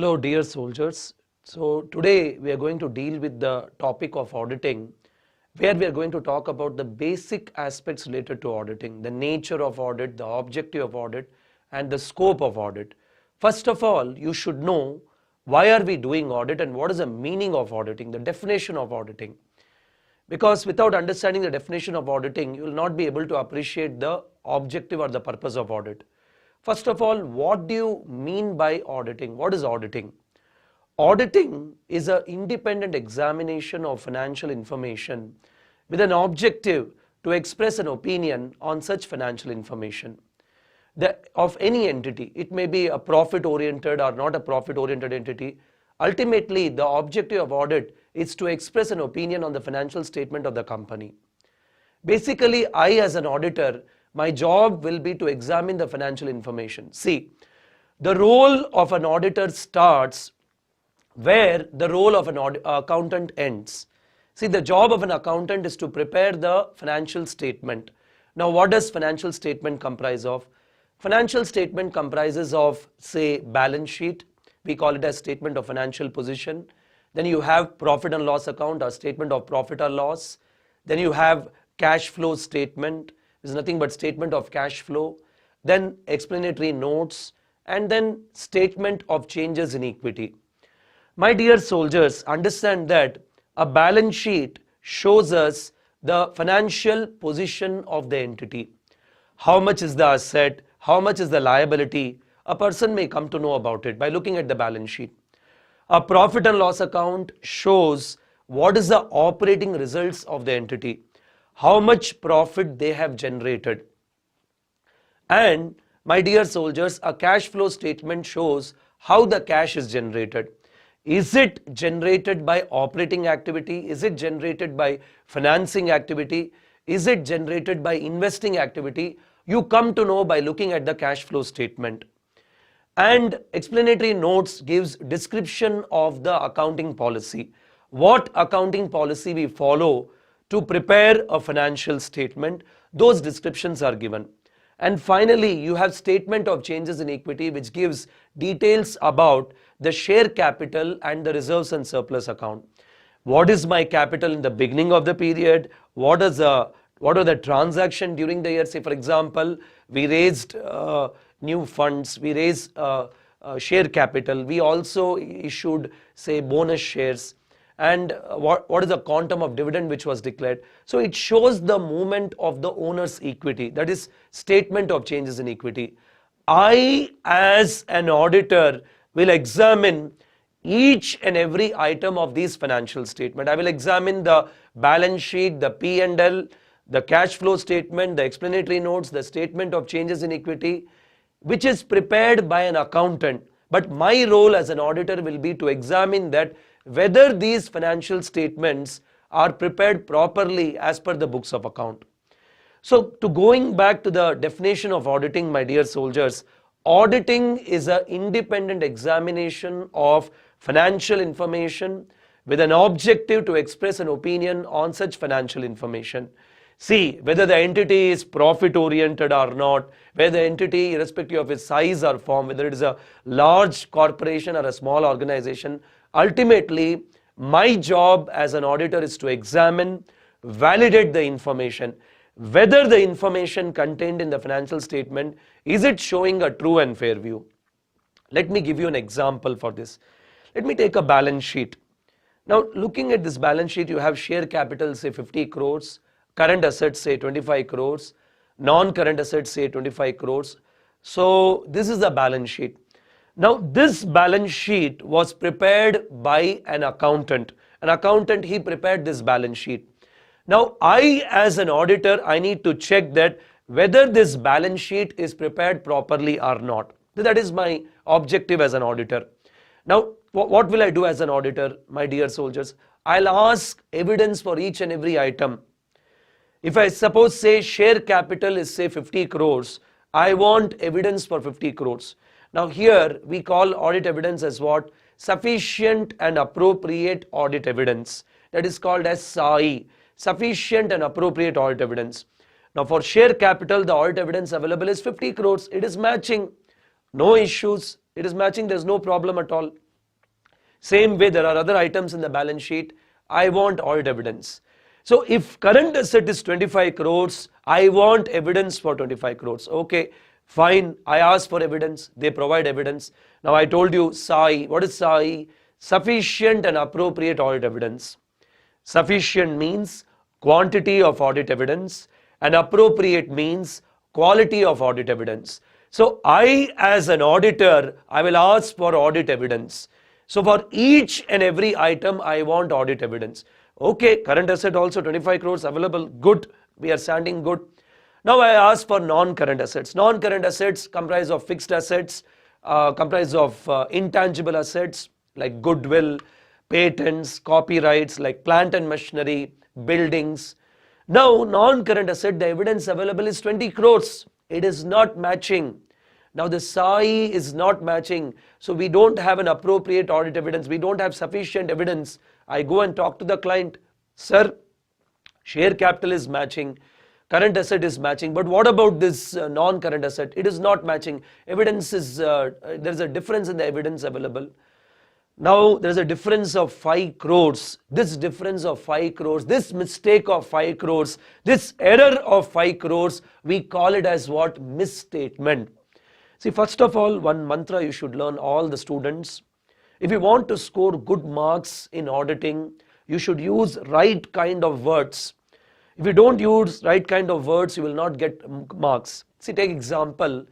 Hello dear soldiers. So today we are going to deal with the topic of auditing, where we are going to talk about the basic aspects related to auditing, the nature of audit, the objective of audit and the scope of audit. First of all, you should know why are we doing audit and what is the meaning of auditing, the definition of auditing. Because without understanding the definition of auditing, you will not be able to appreciate the objective or the purpose of audit. First of all, what do you mean by auditing? What is auditing? Auditing is an independent examination of financial information with an objective to express an opinion on such financial information of any entity. It may be a profit-oriented or not a profit-oriented entity. Ultimately, the objective of audit is to express an opinion on the financial statement of the company. Basically, I as an auditor, my job will be to examine the financial information. See, the role of an auditor starts where the role of an accountant ends. See, the job of an accountant is to prepare the financial statement. Now, what does financial statement comprise of? Financial statement comprises of, say, balance sheet. We call it as statement of financial position. Then you have profit and loss account or statement of profit or loss. Then you have cash flow statement. Is nothing but statement of cash flow, then explanatory notes, and then statement of changes in equity. My dear soldiers, understand that a balance sheet shows us the financial position of the entity. How much is the asset, how much is the liability, a person may come to know about it by looking at the balance sheet. A profit and loss account shows what is the operating results of the entity, how much profit they have generated. And my dear soldiers, a cash flow statement shows how the cash is generated. Is it generated by operating activity? Is it generated by financing activity? Is it generated by investing activity? You come to know by looking at the cash flow statement. And explanatory notes gives description of the accounting policy. What accounting policy we follow to prepare a financial statement, those descriptions are given. And finally, you have statement of changes in equity, which gives details about the share capital and the reserves and surplus account. What is my capital in the beginning of the period? What are the transaction during the year? Say, for example, we raised new funds, we raised share capital, we also issued, say, bonus shares. And what is the quantum of dividend which was declared. So it shows the movement of the owner's equity, that is statement of changes in equity. I as an auditor will examine each and every item of these financial statement. I will examine the balance sheet, the P&L, the cash flow statement, the explanatory notes, the statement of changes in equity, which is prepared by an accountant. But my role as an auditor will be to examine that whether these financial statements are prepared properly as per the books of account. So going back to the definition of auditing, my dear soldiers, auditing is an independent examination of financial information with an objective to express an opinion on such financial information. See, whether the entity is profit oriented or not, whether the entity, irrespective of its size or form, whether it is a large corporation or a small organization, ultimately my job as an auditor is to examine, validate the information, whether the information contained in the financial statement, is it showing a true and fair view. Let me give you an example for this. Let me take a balance sheet. Now, looking at this balance sheet, you have share capital, say 50 crores, current assets, say 25 crores, non-current assets, say 25 crores. So this is the balance sheet. Now, this balance sheet was prepared by an accountant. An accountant, he prepared this balance sheet. Now, I as an auditor, I need to check that whether this balance sheet is prepared properly or not. That is my objective as an auditor. Now, what will I do as an auditor, my dear soldiers? I'll ask evidence for each and every item. If I suppose say share capital is say 50 crores, I want evidence for 50 crores. Now here we call audit evidence as what? Sufficient and appropriate audit evidence. That is called as SAI, sufficient and appropriate audit evidence. Now for share capital, the audit evidence available is 50 crores. It is matching. No issues. It is matching. There's no problem at all. Same way, there are other items in the balance sheet. I want audit evidence. So if current asset is 25 crores, I want evidence for 25 crores. Okay, fine. I ask for evidence. They provide evidence. Now I told you SAI. What is SAI? Sufficient and appropriate audit evidence. Sufficient means quantity of audit evidence, and appropriate means quality of audit evidence. So I, as an auditor, I will ask for audit evidence. So for each and every item, I want audit evidence. Okay, current asset also 25 crores available. Good. We are standing good. Now I ask for non-current assets. Non-current assets comprise of fixed assets, comprise of intangible assets like goodwill, patents, copyrights like plant and machinery, buildings. Now non-current asset, the evidence available is 20 crores. It is not matching. Now the SAI is not matching. So we don't have an appropriate audit evidence. We don't have sufficient evidence. I go and talk to the client. Sir, share capital is matching. Current asset is matching. But what about this non-current asset? It is not matching. Evidence is, there's a difference in the evidence available. Now there's a difference of 5 crores. This difference of 5 crores, this mistake of 5 crores, this error of 5 crores, we call it as what? Misstatement. See, first of all, one mantra you should learn, all the students. If you want to score good marks in auditing, you should use right kind of words. If you don't use right kind of words, you will not get marks. See, take example.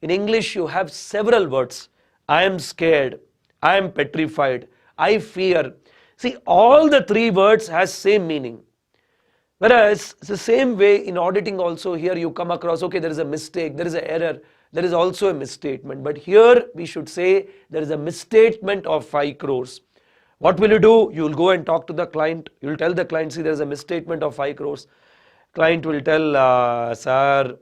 In English, you have several words. I am scared. I am petrified. I fear. See, all the three words has same meaning. Whereas, it's the same way in auditing also. Here you come across, okay, there is a mistake, there is an error, there is also a misstatement. But here we should say there is a misstatement of 5 crores. What will you do? You will go and talk to the client. You will tell the client, see, there is a misstatement of 5 crores. Client will tell, sir,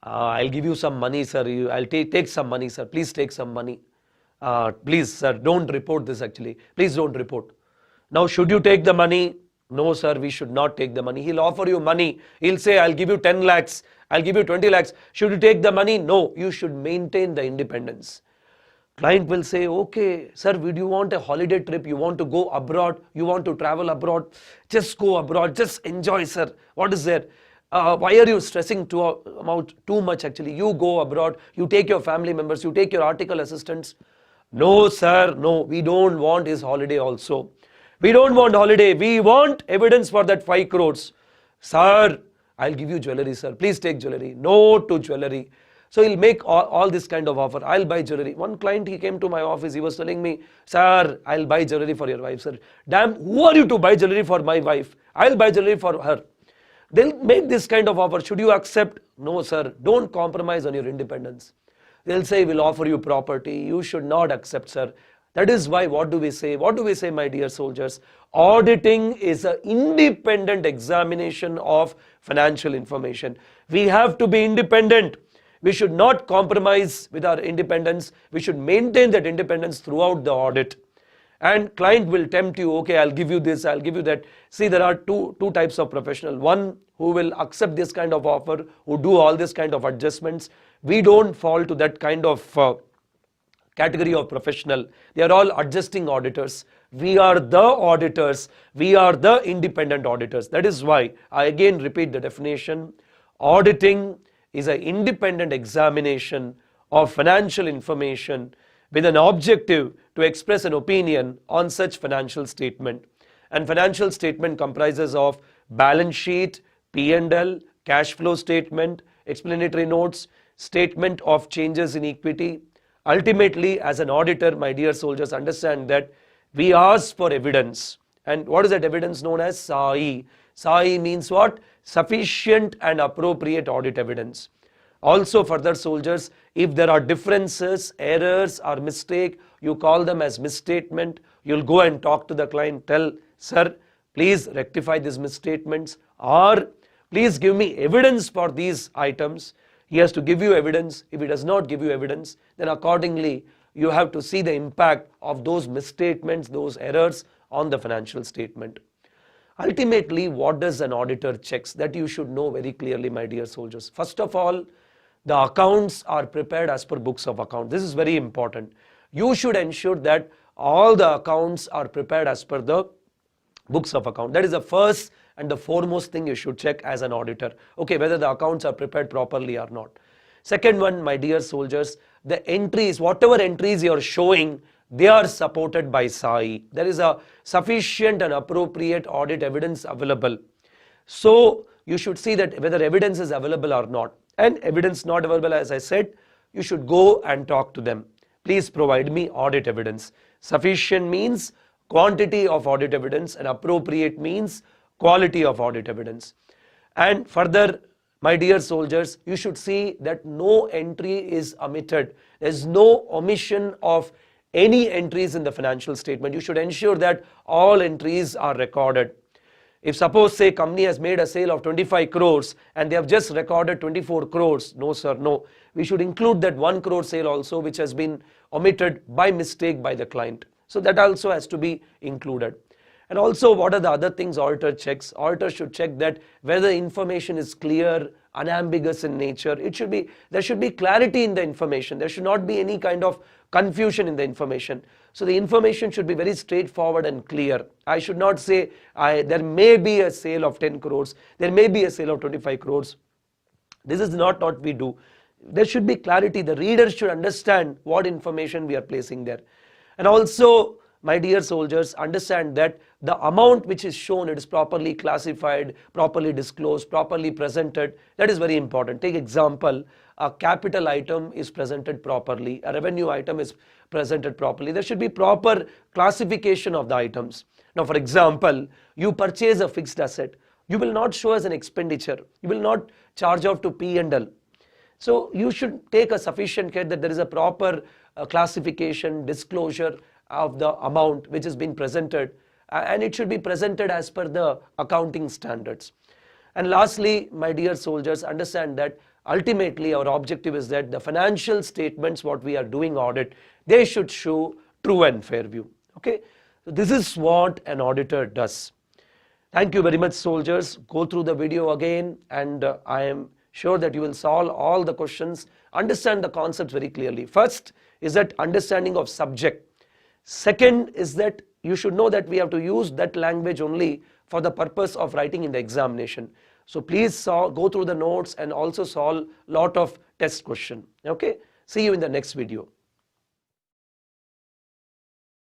I'll give you some money, sir. I'll take some money, sir. Please take some money. Please, sir, don't report this actually. Please don't report. Now, should you take the money? No, sir, we should not take the money. He'll offer you money. He'll say, I'll give you 10 lakhs. I'll give you 20 lakhs. Should you take the money? No, you should maintain the independence. Client will say, okay, sir, would you want a holiday trip? You want to go abroad? You want to travel abroad? Just go abroad. Just enjoy, sir. What is there? Why are you stressing too much actually? You go abroad. You take your family members. You take your article assistants. No, sir, no, we don't want his holiday also. We don't want holiday. We want evidence for that 5 crores. Sir, I'll give you jewelry, sir. Please take jewelry. No to jewelry. So he'll make all this kind of offer. I'll buy jewelry. One client, he came to my office. He was telling me, sir, I'll buy jewelry for your wife, sir. Damn, who are you to buy jewelry for my wife? I'll buy jewelry for her. They'll make this kind of offer. Should you accept? No, sir. Don't compromise on your independence. They'll say, we'll offer you property. You should not accept, sir. That is why, what do we say? What do we say, my dear soldiers? Auditing is an independent examination of financial information. We have to be independent. We should not compromise with our independence. We should maintain that independence throughout the audit. And client will tempt you, okay, I'll give you this, I'll give you that. See, there are two types of professional. One who will accept this kind of offer, who do all this kind of adjustments. We don't fall to that kind of category of professional. They are all adjusting auditors. We are the auditors. We are the independent auditors. That is why I again repeat the definition. Auditing is an independent examination of financial information with an objective to express an opinion on such financial statement. And financial statement comprises of balance sheet, P&L, cash flow statement, explanatory notes, statement of changes in equity. Ultimately, as an auditor, my dear soldiers, understand that we ask for evidence. And what is that evidence known as? SAI. SAI means what? Sufficient and appropriate audit evidence. Also, further soldiers, if there are differences, errors or mistake, you call them as misstatement. You'll go and talk to the client, tell, sir, please rectify these misstatements, or please give me evidence for these items. He has to give you evidence. If he does not give you evidence, then accordingly, you have to see the impact of those misstatements, those errors on the financial statement. Ultimately, what does an auditor checks? That you should know very clearly, my dear soldiers. First of all, the accounts are prepared as per books of account. This is very important. you should ensure that all the accounts are prepared as per the books of account. That is the first and the foremost thing you should check as an auditor. Okay, whether the accounts are prepared properly or not. Second one, my dear soldiers, the entries, whatever entries you are showing, they are supported by SAI. There is a sufficient and appropriate audit evidence available. So you should see that whether evidence is available or not. And evidence not available, as I said, you should go and talk to them. Please provide me audit evidence. Sufficient means quantity of audit evidence, and appropriate means quality of audit evidence. And further, my dear soldiers, you should see that no entry is omitted. There is no omission of any entries in the financial statement. You should ensure that all entries are recorded. If suppose say company has made a sale of 25 crores and they have just recorded 24 crores, no sir, no. We should include that 1 crore sale also, which has been omitted by mistake by the client. So that also has to be included. And also, what are the other things auditor checks? Auditor should check that whether information is clear, unambiguous in nature. There should be clarity in the information. There should not be any kind of confusion in the information. So the information should be very straightforward and clear. I should not say there may be a sale of 10 crores, there may be a sale of 25 crores. This is not what we do. There should be clarity. The reader should understand what information we are placing there. And also, my dear soldiers, understand that the amount which is shown, it is properly classified, properly disclosed, properly presented. That is very important. Take example, a capital item is presented properly, a revenue item is presented properly. There should be proper classification of the items. Now, for example, you purchase a fixed asset. You will not show as an expenditure. You will not charge off to P&L. So you should take a sufficient care that there is a proper classification, disclosure of the amount which has been presented, and it should be presented as per the accounting standards. And lastly, my dear soldiers, understand that ultimately our objective is that the financial statements what we are doing audit, they should show true and fair view. Okay, so this is what an auditor does. Thank you very much, soldiers. Go through the video again, and I am sure that you will solve all the questions, understand the concepts very clearly. First is that understanding of subject. Second is that you should know that we have to use that language only for the purpose of writing in the examination. So please go through the notes and also solve lot of test question. Okay, see you in the next video.